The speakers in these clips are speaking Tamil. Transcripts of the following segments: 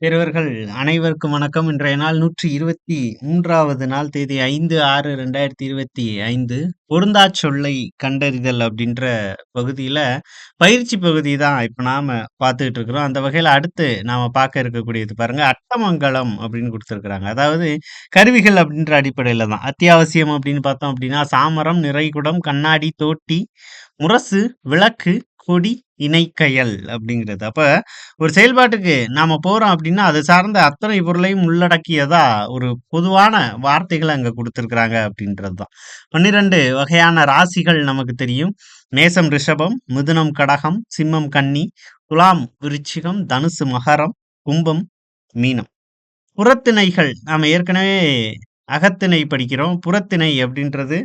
பெரியவர்கள் அனைவருக்கும் வணக்கம். இன்றைய நாள் 123வது நாள், தேதி 5/6/2025. பொருந்தாச் சொல்லை கண்டறிதல் அப்படின்ற பகுதியில பயிற்சி பகுதி தான் இப்ப நாம பார்த்துக்கிட்டு இருக்கிறோம். அந்த வகையில அடுத்து நாம பார்க்க இருக்கக்கூடியது பாருங்க, அட்டமங்கலம் அப்படின்னு குடுத்திருக்கிறாங்க. அதாவது கருவிகள் அப்படின்ற அடிப்படையில தான். அத்தியாவசியம் அப்படின்னு பார்த்தோம் அப்படின்னா, சாமரம், நிறைகுடம், கண்ணாடி, தோட்டி, முரசு, விளக்கு, கொடி, இணைக்கயல் அப்படிங்கிறது. அப்ப ஒரு செயல்பாட்டுக்கு நாம போறோம் அப்படின்னா, அது சார்ந்த அத்தனை பொருளையும் உள்ளடக்கியதா ஒரு பொதுவான வார்த்தைகள அங்க குடுத்திருக்கிறாங்க அப்படின்றது தான். 12 வகையான ராசிகள் நமக்கு தெரியும். மேசம் ரிஷபம், மிதுனம் கடகம், சிம்மம் கன்னி, துலாம் விருச்சிகம், தனுசு மகரம், கும்பம் மீனம். புறத்திணைகள் நாம ஏற்கனவே அகத்திணை படிக்கிறோம். புறத்திணை அப்படின்றது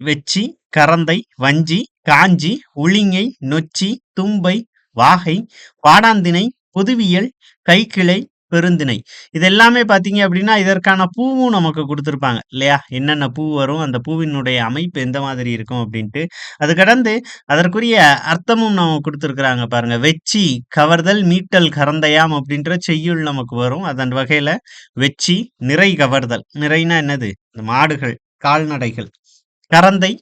வெச்சி, கரந்தை, வஞ்சி, காஞ்சி, உளிங்கை, நொச்சி, தும்பை, வாகை, பாடாந்திணை, பொதுவியல், கைக்கிளை, பெருந்திணை. இது எல்லாமே பார்த்தீங்க அப்படின்னா, இதற்கான பூவும் நமக்கு குடுத்திருப்பாங்க இல்லையா? என்னென்ன பூ வரும், அந்த பூவினுடைய அமைப்பு எந்த மாதிரி இருக்கும் அப்படின்ட்டு. அது கடந்து அதற்குரிய அர்த்தமும் நம்ம குடுத்திருக்கிறாங்க பாருங்க. வெச்சி கவர்தல், மீட்டல் கரந்தையாம் அப்படின்ற செய்யுள் நமக்கு வரும். அதன் வகையில வெச்சி, நிறை கவர்தல். நிறைனா என்னது? இந்த மாடுகள், கால்நடைகள். கரந்தை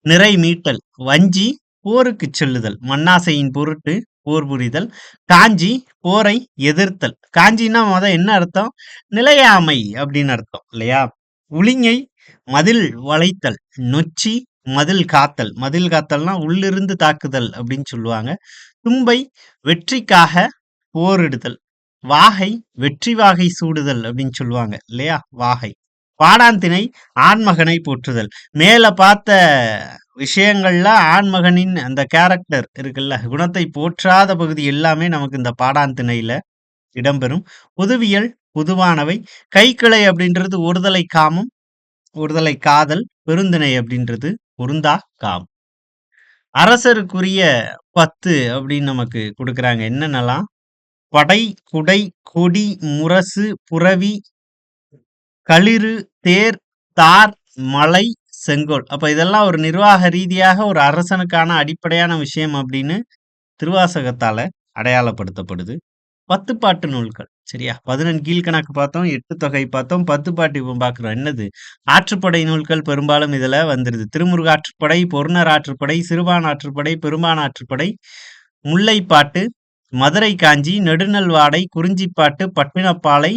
நிறை மீட்டல். வஞ்சி போருக்குச் செல்லுதல். மண்ணாசையின் பொருட்டு போர் புரிதல். காஞ்சி போரை எதிர்த்தல். காஞ்சின்னா என்ன அர்த்தம்? நிலையாமை அப்படின்னு அர்த்தம் இல்லையா? உளிங்கை மதில் வளைத்தல். நொச்சி மதில் காத்தல். மதில் காத்தல்னா உள்ளிருந்து தாக்குதல் அப்படின்னு சொல்லுவாங்க. தும்பை வெற்றிக்காக போரிடுதல். வாகை வெற்றி வாகை சூடுதல் அப்படின்னு சொல்லுவாங்க இல்லையா? வாகை. பாடாந்திணை ஆண்மகனை போற்றுதல். மேல பார்த்த விஷயங்கள்ல ஆண்மகனின் அந்த கேரக்டர் இருக்குல்ல, குணத்தை போற்றாத பகுதி எல்லாமே நமக்கு இந்த பாடாந்திணையில இடம்பெறும். பொதுவியல் பொதுவானவை. கைக்கிளை அப்படின்றது ஒருதலை காமம், ஒருதலை காதல். பெருந்திணை அப்படின்றது பொருந்தா காமம். அரசருக்குரிய 10 அப்படின்னு நமக்கு கொடுக்குறாங்க. என்னென்னலாம்? படை, குடை, கொடி, முரசு, புரவி, களிறு, தேர், தார், மலை, செங்கோல். அப்ப இதெல்லாம் ஒரு நிர்வாக ரீதியாக ஒரு அரசனுக்கான அடிப்படையான விஷயம் அப்படின்னு திருவாசகத்தால அடையாளப்படுத்தப்படுது. 10 பாட்டு நூல்கள் சரியா? 11 கீழ்க்கணக்கு பார்த்தோம், 8 தொகை பார்த்தோம், 10 பாட்டு இப்ப பார்க்கிறோம். என்னது? ஆற்றுப்படை நூல்கள் பெரும்பாலும் இதுல வந்துருது. திருமுருக ஆற்றுப்படை, பொருணர் ஆற்றுப்படை, சிறுபான் ஆற்றுப்படை, பெரும்பான் ஆற்றுப்படை, முல்லைப்பாட்டு, மதுரை காஞ்சி, நெடுநல்வாடை, குறிஞ்சிப்பாட்டு, பட்டினப்பாலை,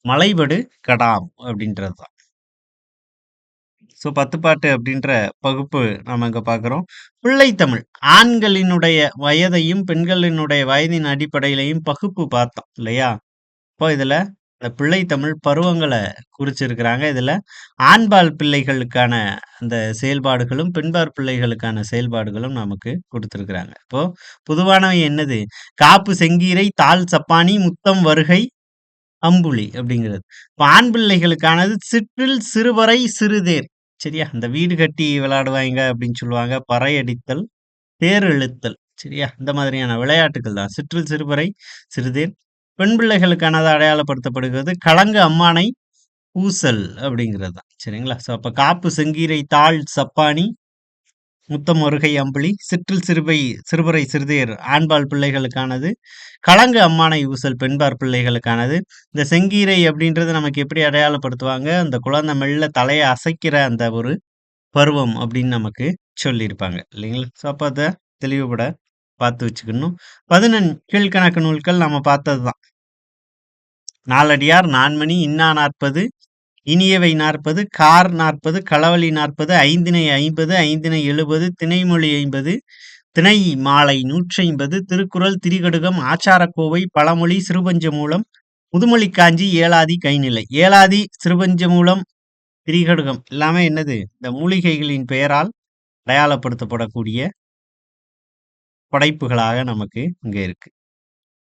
மலைபடு, கடாம் அப்படின்றது தான். ஸோ 10 பாட்டு அப்படின்ற பகுப்பு நாம இங்க பார்க்கிறோம். பிள்ளைத்தமிழ் ஆண்களினுடைய வயதையும் பெண்களினுடைய வயதின் அடிப்படையிலையும் பகுப்பு பார்த்தோம் இல்லையா? இப்போ இதுல இந்த பிள்ளைத்தமிழ் பருவங்களை குறிச்சிருக்கிறாங்க. இதுல ஆண்பால் பிள்ளைகளுக்கான அந்த செயல்பாடுகளும் பெண்பால் பிள்ளைகளுக்கான செயல்பாடுகளும் நமக்கு கொடுத்திருக்கிறாங்க. இப்போ பொதுவானவை என்னது? காப்பு செங்கீரை, தாள் சப்பானி, முத்தம் வருகை, அம்புலி அப்படிங்கிறது. இப்ப ஆண் பிள்ளைகளுக்கானது சிற்றில் சிறுபறை சிறுதேர். சரியா? இந்த வீடு கட்டி விளையாடுவாங்க அப்படின்னு சொல்லுவாங்க. பறை அடித்தல், தேர் இழுத்தல். சரியா? இந்த மாதிரியான விளையாட்டுகள் தான். சிற்றில் சிறுபறை சிறுதேர். பெண் பிள்ளைகளுக்கானது அடையாளப்படுத்தப்படுகிறது. கலங்கு அம்மானை பூசல் அப்படிங்கிறது தான். சரிங்களா? ஸோ அப்ப காப்பு செங்கீரை, தாள் சப்பானி, முத்தம் வருகை அம்புலி, சிற்றில் சிறுபறை சிறுதேர் ஆண்பால் பிள்ளைகளுக்கானது. கலங்கு அம்மானை ஊசல் பெண்பார் பிள்ளைகளுக்கானது. இந்த செங்கீரை அப்படின்றது நமக்கு எப்படி அடையாளப்படுத்துவாங்க? அந்த குழந்தை மெல்ல தலையை அசைக்கிற அந்த ஒரு பருவம் அப்படின்னு நமக்கு சொல்லியிருப்பாங்க இல்லைங்களா? ஸோ அப்போ அதை தெளிவுபட பார்த்து வச்சுக்கணும். 11 கீழ்க்கணக்கு நூல்கள் நம்ம பார்த்தது தான். நாலடியார், நான்மணி, இன்னா 40, இனியவை 40, கார் 40, களவழி 40, ஐந்திணை 50, ஐந்திணை 70, திணைமொழி 50, திணை மாலை 150, திருக்குறள், திரிகடுகம், ஆச்சாரக்கோவை, பழமொழி, சிறுபஞ்சமூலம், முதுமொழி காஞ்சி, ஏலாதி, கைநிலை. ஏலாதி, சிறுபஞ்சமூலம், திரிகடுகம் எல்லாமே என்னது? இந்த மூலிகைகளின் பெயரால் அடையாளப்படுத்தப்படக்கூடிய படைப்புகளாக நமக்கு இங்க இருக்கு.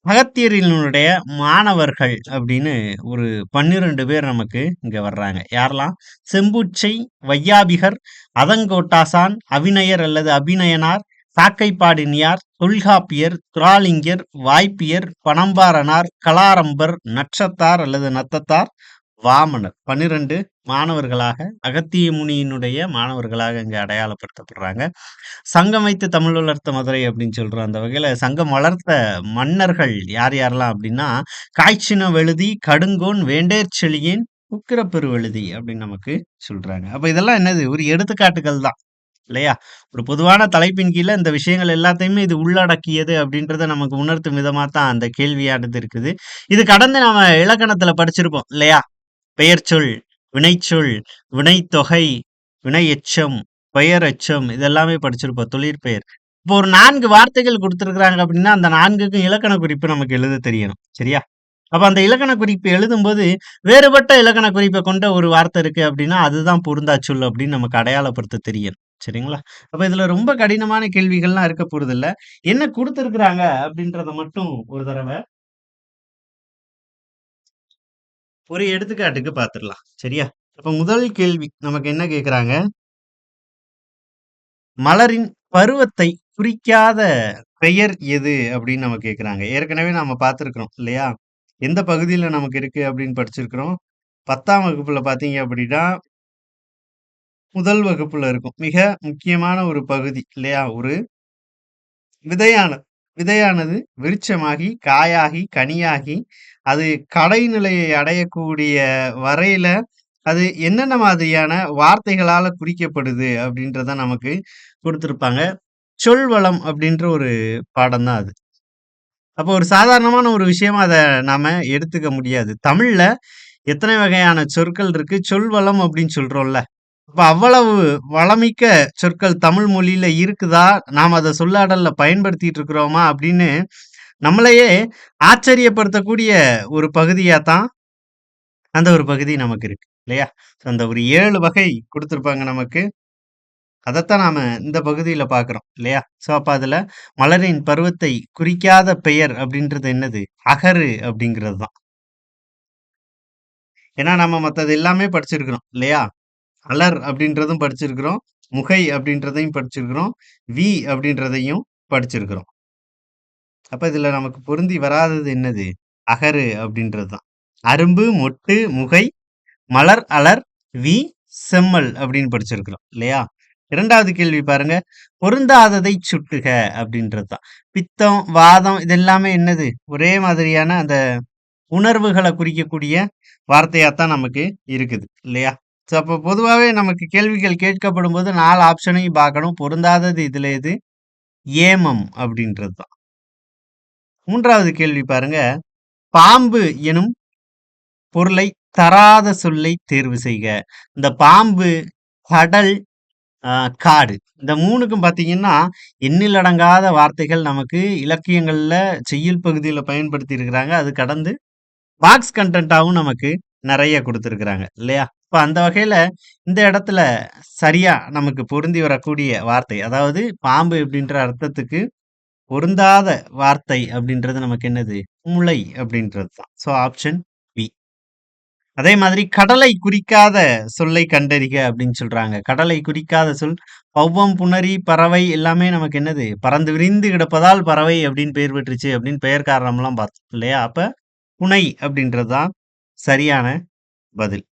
அகத்தியரினுடைய மாணவர்கள் அப்படின்னு ஒரு 12 பேர் நமக்கு இங்க வர்றாங்க. யாரெல்லாம்? செம்புச்சை, வையாபிகர், அதங்கோட்டாசான், அவிநயர் அல்லது அபிநயனார், சாக்கைப்பாடினியார், தொல்காப்பியர், துராலிங்கர், வாய்ப்பியர், பனம்பாரனார், கலாரம்பர், நற்றத்தார் அல்லது நத்தத்தார், வாமனர் 12 மாணவர்களாக அகத்திய முனியினுடைய மாணவர்களாக இங்க அடையாளப்படுத்தப்படுறாங்க. சங்கம் வைத்து தமிழ் வளர்த்த மதுரை அப்படின்னு சொல்றோம். அந்த வகையில சங்கம் வளர்த்த மன்னர்கள் யார் யாரெல்லாம் அப்படின்னா, காய்ச்சின வெழுதி, கடுங்கோன், வேண்டேர் செழியன், உக்கிரப்பெருவெழுதி அப்படின்னு நமக்கு சொல்றாங்க. அப்ப இதெல்லாம் என்னது? ஒரு எடுத்துக்காட்டுகள் தான். இல்லையா? ஒரு பொதுவான தலைப்பின் கீழ இந்த விஷயங்கள் எல்லாத்தையுமே இது உள்ளடக்கியது அப்படின்றத நமக்கு உணர்த்தும் விதமா தான் அந்த கேள்வியானது இருக்குது. இது கடந்து நாம இலக்கணத்துல படிச்சிருப்போம் இல்லையா? பெயர்ச்சொல், வினைச்சொல், வினைத்தொகை, வினை எச்சம், பெயர் எச்சம் இதெல்லாமே படிச்சிருப்போம். தொழிற்பெயர். இப்போ ஒரு 4 வார்த்தைகள் குடுத்திருக்கிறாங்க அப்படின்னா, அந்த 4க்கும் இலக்கண குறிப்பு நமக்கு எழுத தெரியணும். சரியா? அப்ப அந்த இலக்கண குறிப்பு எழுதும்போது, வேறுபட்ட இலக்கண குறிப்ப கொண்ட ஒரு வார்த்தை இருக்கு அப்படின்னா, அதுதான் பொருந்தாச்சொல் அப்படின்னு நமக்கு அடையாளப்படுத்த தெரியணும். சரிங்களா? அப்ப இதுல ரொம்ப கடினமான கேள்விகள்லாம் இருக்க போறதில்ல. என்ன குடுத்திருக்கிறாங்க அப்படின்றத மட்டும் ஒரு தடவ ஒரு எடுத்துக்காட்டுக்கு பார்த்துடலாம். சரியா? அப்ப முதல் கேள்வி நமக்கு என்ன கேட்குறாங்க? மலரின் பருவத்தை குறிக்காத பெயர் எது அப்படின்னு நம்ம கேட்குறாங்க. ஏற்கனவே நாம பார்த்துருக்கிறோம் இல்லையா? எந்த பகுதியில நமக்கு இருக்கு அப்படின்னு படிச்சிருக்கிறோம். 10ஆம் வகுப்புல பார்த்தீங்க அப்படின்னா, முதல் வகுப்புல இருக்கும். மிக முக்கியமான ஒரு பகுதி இல்லையா? ஒரு விதையான விதையானது விருட்சமாகி, காயாகி, கனியாகி, அது கடைநிலையை அடையக்கூடிய வரையில, அது என்னென்ன மாதிரியான வார்த்தைகளால குறிக்கப்படுது அப்படின்றத நமக்கு குடுத்திருப்பாங்க. சொல்வளம் அப்படின்ற ஒரு பாடம் தான் அது. அப்போ ஒரு சாதாரணமான ஒரு விஷயமா அத நாம எடுத்துக்க முடியாது. தமிழ்ல எத்தனை வகையான சொற்கள் இருக்கு. சொல்வளம் அப்படின்னு சொல்றோம்ல. அப்ப அவ்வளவு வளமிக்க சொற்கள் தமிழ் மொழியில இருக்குதா? நாம அத சொல்லாடல்ல பயன்படுத்திட்டு இருக்கிறோமா? அப்படின்னு நம்மளையே ஆச்சரியப்படுத்தக்கூடிய ஒரு பகுதியா தான் அந்த ஒரு பகுதி நமக்கு இருக்கு. இல்லையா? ஸோ அந்த ஒரு 7 வகை குடுத்திருப்பாங்க நமக்கு. அதத்தான் நாம இந்த பகுதியில பார்க்கிறோம். இல்லையா? ஸோ அப்ப அதுல மலரின் பருவத்தை குறிக்காத பெயர் அப்படின்றது என்னது? அகறு அப்படிங்கிறது தான். ஏன்னா நம்ம மத்தது எல்லாமே படிச்சிருக்கிறோம். இல்லையா? அலர் அப்படின்றதும் படிச்சிருக்கிறோம். முகை அப்படின்றதையும் படிச்சிருக்கிறோம். வி அப்படின்றதையும் படிச்சிருக்கிறோம். அப்ப இதுல நமக்கு பொருந்தி வராதது என்னது? அகறு அப்படின்றது தான். அரும்பு, மொட்டு, முகை, மலர், அலர், வி, செம்மல் அப்படின்னு படிச்சிருக்கிறோம். இல்லையா? 2வது கேள்வி பாருங்க. பொருந்தாததைச் சுட்டுக அப்படின்றது தான். பித்தம், வாதம் இது எல்லாமே என்னது? ஒரே மாதிரியான அந்த உணர்வுகள குறிக்கக்கூடிய வார்த்தையாத்தான் நமக்கு இருக்குது. இல்லையா? ஸோ அப்ப பொதுவாவே நமக்கு கேள்விகள் கேட்கப்படும்போது 4 ஆப்ஷனையும் பார்க்கணும். பொருந்தாதது இதுல எது? ஏமம் அப்படின்றது தான். 3வது கேள்வி பாருங்க. பாம்பு எனும் பொருளை தராத சொல்லை தேர்வு செய்க. இந்த பாம்பு, கடல், காடு. இந்த 3க்கும் பார்த்தீங்கன்னா, எண்ணிலடங்காத வார்த்தைகள் நமக்கு இலக்கியங்கள்ல செய்யுள் பகுதியில பயன்படுத்தி இருக்கிறாங்க. அது கடந்து பாக்ஸ் கன்டென்ட்டாவும் நமக்கு நெறைய குடுத்திருக்கிறாங்க. இல்லையா? இப்ப அந்த வகையில இந்த இடத்துல சரியா நமக்கு பொருந்தி வரக்கூடிய வார்த்தை, அதாவது பாம்பு அப்படின்ற அர்த்தத்துக்கு பொருந்தாத வார்த்தை அப்படின்றது நமக்கு என்னது? முளை அப்படின்றது தான். So option B. அதே மாதிரி கடலை குறிக்காத சொல்லை கண்டறிக அப்படின்னு சொல்றாங்க. கடலை குறிக்காத சொல் பௌவம், புணரி, பறவை எல்லாமே நமக்கு என்னது? பறந்து விரிந்து கிடப்பதால் பறவை அப்படின்னு பெயர் பெற்றுச்சு அப்படின்னு பெயர் காரணம்லாம் பார்த்தோம். இல்லையா? அப்ப புனை அப்படின்றது தான் சரியான பதில்.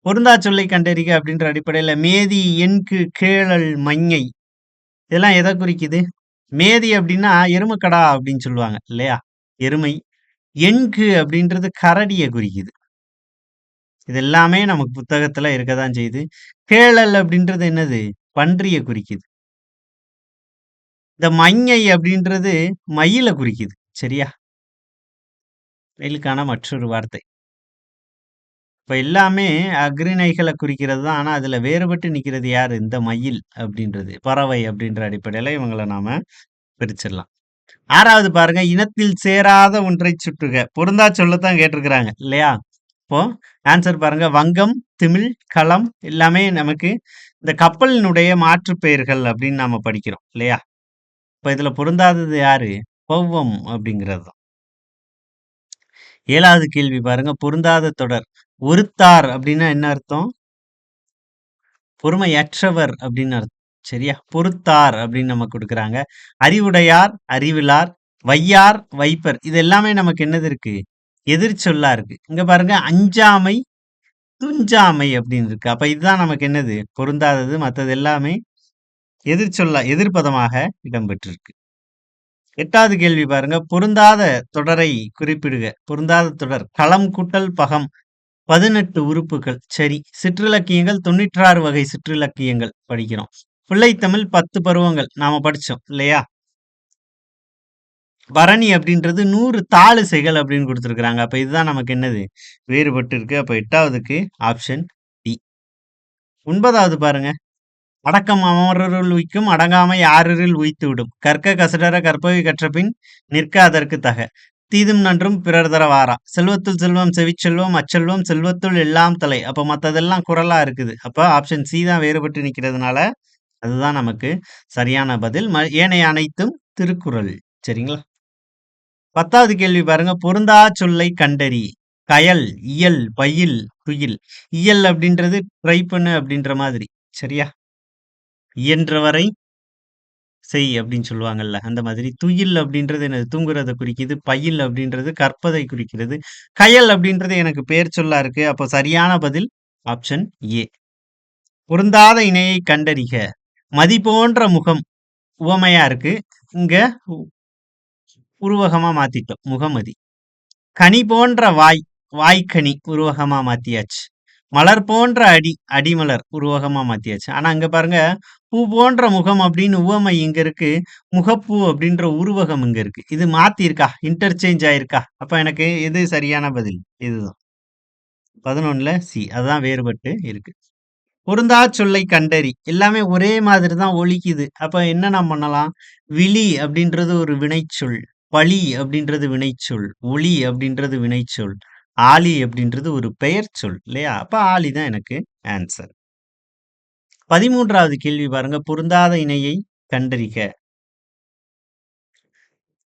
பொருந்தா சொல்லை கண்டறிக அப்படின்ற அடிப்படையில மேதி, எண்கு, கேழல், மஞ்ஞை இதெல்லாம் எத குறிக்குது? மேதி அப்படின்னா எருமக்கடா அப்படின்னு சொல்லுவாங்க இல்லையா? எருமை. எண்கு அப்படின்றது கரடிய குறிக்குது. இது எல்லாமே நமக்கு புத்தகத்துல இருக்கதான் செய்யுது. கேழல் அப்படின்றது என்னது? பன்றிய குறிக்குது. இந்த மஞ்ஞை அப்படின்றது மயில குறிக்குது. சரியா? மயிலுக்கான மற்றொரு வார்த்தை. இப்ப எல்லாமே அஃறிணைகள குறிக்கிறது தான். ஆனா, அதுல வேறுபட்டு நிக்கிறது யாரு? இந்த மயில் அப்படின்றது. பறவை அப்படின்ற அடிப்படையில இவங்கள நாம பிரிச்சிடலாம். 6வது பாருங்க. இனத்தில் சேராத ஒன்றைச் சுட்டுக. பொருந்தா சொல்லத்தான் கேட்டிருக்கிறாங்க. இல்லையா? இப்போ ஆன்சர் பாருங்க. வங்கம், திமில், களம் எல்லாமே நமக்கு இந்த கப்பலினுடைய மாற்றுப் பெயர்கள் அப்படின்னு நாம படிக்கிறோம். இல்லையா? இப்ப இதுல பொருந்தாதது யாரு? பௌவம் அப்படிங்கிறது தான். 7வது கேள்வி பாருங்க. பொருந்தாத தொடர். ஒருத்தார் அப்படின்னா என்ன அர்த்தம்? பொறுமையற்றவர் அப்படின்னு அர்த்தம். சரியா? பொறுத்தார் அப்படின்னு நமக்கு குடுக்குறாங்க. அறிவுடையார், அறிவிலார், வையார், வைப்பர் இது எல்லாமே நமக்கு என்னது இருக்கு? எதிர்ச்சொல்லா இருக்கு. இங்க பாருங்க. அஞ்சாமை, துஞ்சாமை அப்படின்னு இருக்கு. அப்ப இதுதான் நமக்கு என்னது? பொருந்தாதது. மத்தது எல்லாமே எதிர்ப்பதமாக இடம்பெற்றிருக்கு. 8வது கேள்வி பாருங்க. பொருந்தாத தொடரை குறிப்பிடுக. பொருந்தாத தொடர். களம் கூட்டல் பகம் 18 உறுப்புகள். சரி. சிற்றிலக்கியங்கள் 96 வகை சிற்றிலக்கியங்கள் படிக்கிறோம். பிள்ளைத்தமிழ் 10 பருவங்கள். நாம படிச்சோம் இல்லையா? பரணி அப்படின்றது 100 தாழிசைகள் அப்படின்னு குடுத்திருக்கிறாங்க. அப்ப இதுதான் நமக்கு என்னது? வேறுபட்டு இருக்கு. அப்ப 8வதுக்கு ஆப்ஷன் டி. 9வது பாருங்க. அடக்கம் அமரருள் உய்க்கும் அடங்காமை ஆரரில் உய்த்துவிடும். கற்க கசடற கற்பவை கற்றபின் நிற்க அதற்கு தக. தீதும் நன்றும் பிறர் தர வாரா. செல்வத்துள் செல்வம் செவிச்செல்வம் அச்செல்வம் செல்வத்துள் எல்லாம் தலை. அப்ப மத்ததெல்லாம் குறளா இருக்குது. அப்ப ஆப்ஷன் சி தான் வேறுபட்டு நிக்கிறதுனால அதுதான் நமக்கு சரியான பதில். ஏனைய அனைத்தும் திருக்குறள். சரிங்களா? 10வது கேள்வி பாருங்க. பொருந்தா சொல்லை கண்டறி. கயல், இயல், பயில், துயில். இயல் அப்படின்றது ட்ரை பண்ணு அப்படின்ற மாதிரி. சரியா? இயன்றவரை செய் அப்படின்னு சொல்லுவாங்கல்ல. அந்த மாதிரி துயில் அப்படின்றது என்னது? தூங்குறத குறிக்குது. பயில் அப்படின்றது கற்பதை குறிக்கிறது. கயல் அப்படின்றது எனக்கு பெயர் சொல்லா இருக்கு. அப்போ சரியான பதில் ஆப்ஷன் ஏ. பொருந்தாத இணையை கண்டறிக. மதி போன்ற முகம் உவமையா இருக்கு. இங்க உருவகமா மாத்திட்டோம். முகமதி. கனி போன்ற வாய், வாய்க்கனி உருவகமா மாத்தியாச்சு. மலர் போன்ற அடி, அடிமலர் உருவகமா மாத்தியாச்சு. ஆனா அங்க பாருங்க, பூ போன்ற முகம் அப்படின்னு உவமை இங்க இருக்கு. முகப்பூ அப்படின்ற உருவகம் இங்க இருக்கு. இது மாத்தியிருக்கா? இன்டர்சேஞ்ச் ஆயிருக்கா? அப்ப எனக்கு எது சரியான பதில்? இதுதான். 11ல சி. அதுதான் வேறுபட்டு இருக்கு. பொருந்தா சொல்லை கண்டறி. எல்லாமே ஒரே மாதிரி தான் ஒலிக்குது. அப்ப என்னென்ன பண்ணலாம்? விழி அப்படின்றது ஒரு வினைச்சொல். பழி அப்படின்றது வினைச்சொல். ஒளி அப்படின்றது வினைச்சொல். ஆழி அப்படின்றது ஒரு பெயர் சொல் இல்லையா? அப்ப ஆழி தான் எனக்கு ஆன்சர். 13வது கேள்வி பாருங்க. பொருந்தாத இணையை கண்டறிக.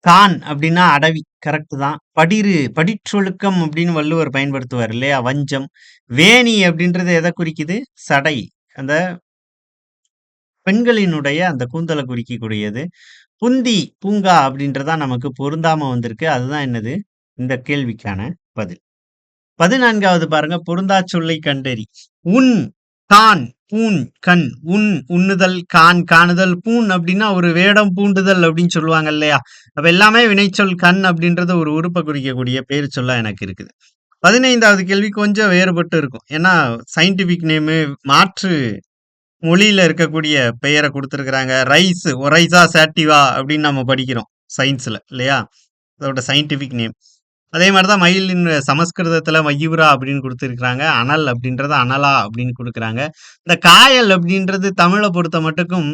கான் அப்படின்னா அடவி. கரெக்ட் தான். படிற்றொழுக்கம் அப்படின்னு வள்ளுவர் பயன்படுத்துவார் இல்லையா? வஞ்சம். வேணி அப்படின்றது எதை குறிக்குது? சடை. அந்த பெண்களினுடைய அந்த கூந்தல குறிக்கக்கூடியது. புந்தி, பூங்கா அப்படின்றதா நமக்கு பொருந்தாம வந்திருக்கு. அதுதான் என்னது? இந்த கேள்விக்கான பதில். 14வது பாருங்க. பொருந்தா சொல்லை கண்டறி. உன், கான், பூண், கண். உன், உண்ணுதல், கான், காணுதல், பூண் அப்படின்னா ஒரு வேடம் பூண்டுதல் அப்படின்னு சொல்லுவாங்க இல்லையா? அப்ப எல்லாமே வினைச்சொல். கண் அப்படின்றது ஒரு உறுப்பை குறிக்கக்கூடிய பேர் சொல்லா எனக்கு இருக்குது. 15வது கேள்வி கொஞ்சம் வேறுபட்டு இருக்கும். ஏன்னா சயின்டிபிக் நேமு மாற்று மொழியில இருக்கக்கூடிய பெயரை குடுத்திருக்கிறாங்க. ரைஸ், ஒரைஸா சாட்டிவா அப்படின்னு நம்ம படிக்கிறோம் சயின்ஸ்ல இல்லையா? அதோட சயின்டிபிக் நேம். அதே மாரி தான் மயிலின் சமஸ்கிருதத்துல மயூரா அப்படின்னு குடுத்திருக்கிறாங்க. அனல் அப்படின்றத அனலா அப்படின்னு குடுக்குறாங்க. இந்த காயல் அப்படின்றது தமிழ பொறுத்த மட்டுக்கும்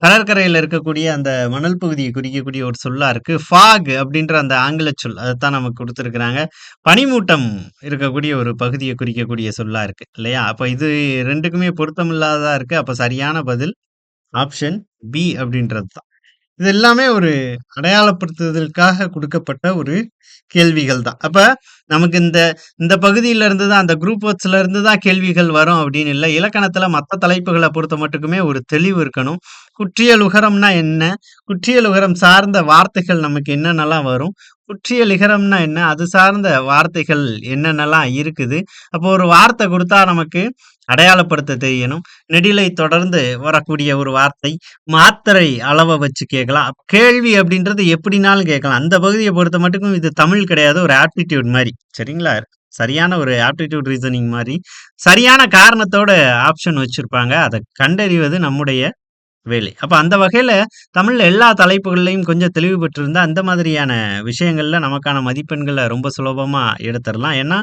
கடற்கரையில இருக்கக்கூடிய அந்த மணல் பகுதியை குறிக்கக்கூடிய ஒரு சொல்லா இருக்கு. ஃபாக் அப்படின்ற அந்த ஆங்கில சொல். அதத்தான் நமக்கு குடுத்திருக்கிறாங்க. பனிமூட்டம் இருக்கக்கூடிய ஒரு பகுதியை குறிக்கக்கூடிய சொல்லா இருக்கு இல்லையா? அப்ப இது 2க்குமே பொருத்தமில்லாததா இருக்கு. அப்ப சரியான பதில் ஆப்ஷன் பி அப்படின்றது தான். இது எல்லாமே ஒரு அடையாளப்படுத்துதலுக்காக குடுக்கப்பட்ட ஒரு கேள்விகள் தான். அப்ப நமக்கு இந்த இந்த பகுதியில இருந்து தான் அந்த குரூப் வேர்ட்ஸ்ல இருந்து தான் கேள்விகள் வரும் அப்படின்னு இல்ல. இலக்கணத்துல மத்த தலைப்புகள பொறுத்த மட்டுக்குமே ஒரு தெளிவு இருக்கணும். குற்றியலுகரம்னா என்ன? குற்றியலுகரம் சார்ந்த வார்த்தைகள் நமக்கு என்னென்னலாம் வரும்? குற்றியலிகரம்னா என்ன? அது சார்ந்த வார்த்தைகள் என்னென்னலாம் இருக்குது? அப்போ ஒரு வார்த்தை குடுத்தா நமக்கு அடையாளப்படுத்த தெரியணும். நெடிலை தொடர்ந்து வரக்கூடிய ஒரு வார்த்தை. மாத்திரை அளவ வச்சு கேட்கலாம். கேள்வி அப்படின்றது எப்படினாலும் கேட்கலாம். அந்த பகுதிய பொறுத்த மட்டுக்கும் இது தமிழ் கிடையாது. ஒரு ஆப்டிட்யூட் மாரி. சரிங்களா? சரியான ஒரு ஆப்டிட்யூட் ரீசனிங் மாரி. சரியான காரணத்தோட ஆப்ஷன் வச்சிருப்பாங்க. அத கண்டறிவது நம்முடைய வேலை. அப்ப அந்த வகையில தமிழ்ல எல்லா தலைப்புகள்லயும் கொஞ்சம் தெளிவு பெற்றிருந்தா, அந்த மாதிரியான விஷயங்கள்ல நமக்கான மதிப்பெண்கள ரொம்ப சுலபமா எடுத்துறலாம். ஏன்னா,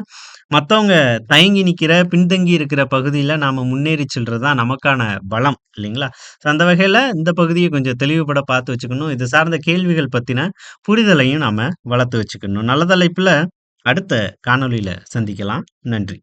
மத்தவங்க தயங்கி நிக்கிற, பின்தங்கி இருக்கிற பகுதியில நாம முன்னேறி செல்றது தான் நமக்கான பலம் இல்லைங்களா? ஸோ அந்த வகையில இந்த பகுதிய கொஞ்சம் தெளிவுபட பார்த்து வச்சுக்கணும். இது சார்ந்த கேள்விகள் பத்தின புரிதலையும் நாம வளர்த்து வச்சுக்கணும். நல்ல தலைப்புல அடுத்த காணொளியில சந்திக்கலாம். நன்றி.